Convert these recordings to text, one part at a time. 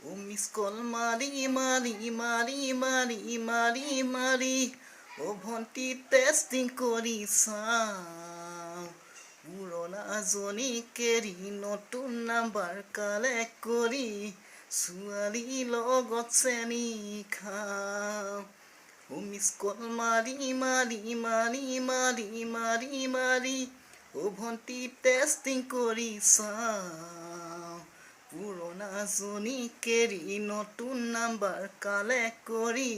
ও miss কল মাৰি মাৰি মাৰি মাৰি মাৰি মাৰি ও ভণ্টি টেষ্টিং কৰি চাওঁ পুৰণা জনীক এৰি নতুন নাম্বাৰ কালেক্ট কৰি ছোৱালীৰ লগত চেনি খাওঁ ও মিস কল মাৰি মাৰি মাৰি মাৰি মাৰি মাৰি ও ভণ্টি টেষ্টিং কৰি চাওঁ পুৰণা জনীক এৰি নতুন নাম্বাৰ কালেক্ট কৰি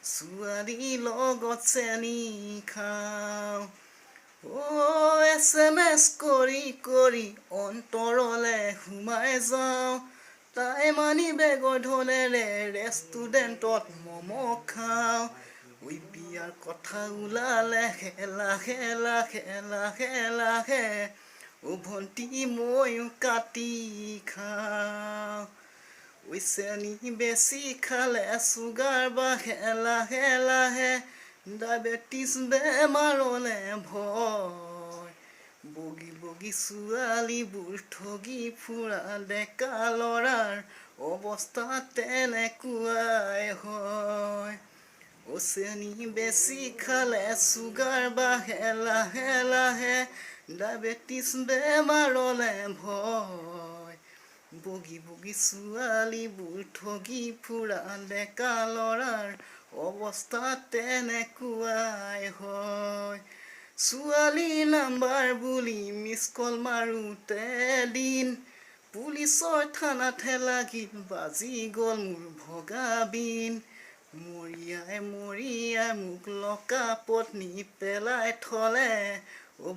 ছোৱালীৰ লগত চেনি খাওঁ SMS কৰি কৰি অন্তৰলে সোমাই যাওঁ তাই মানি বেগৰ ধনেৰে ৰেষ্টুৰেণ্টত ম'ম' খাওঁ বিয়াৰ কথা ওলালে লাহে লাহে লাহে লাহে ও ভণ্টি ময়ো কাটি খাওঁ চেনি বেছি খালে চুগাৰ বাঢ়ে লাহে লাহে ডায়েবেটিছ বেমাৰলে ভয় বগী বগী ছোৱালীবোৰ ঠগি ফুৰা ডেকা ল'ৰাৰ অৱস্থা তেনেকুৱাই হয় চেনি বেছি খালে চুগাৰ বাঢ়ে লাহে লাহে ডায়েবেটিছ বেমাৰলে ভয় বগী বগী ছোৱালীবোৰ ঠগি ফুৰা ডেকা ল'ৰাৰ অৱস্থা তেনেকুৱাই হয় ছোৱালী নাম্বাৰ বুলি মিছ কল মাৰোঁতে দিন পুলিচৰ থানাতহে লাগিল বাজি গ'ল মোৰ ভগা বিন মৰিয়াই মৰিয়াই মোক লকআপত নি পেলাই থলে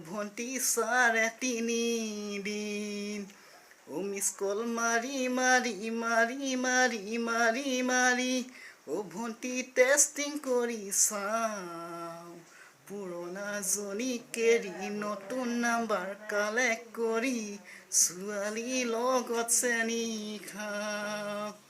ভণ্টি 3.5 দিন মিস কল মারি মারি মারি মারি মারি মারি ভণ্টি টেষ্টিং কৰি চাওঁ পুৰণা জনীক এৰি নতুন নাম্বাৰ কালেক্ট কৰি ছোৱালীৰ লগত চেনি খাওঁ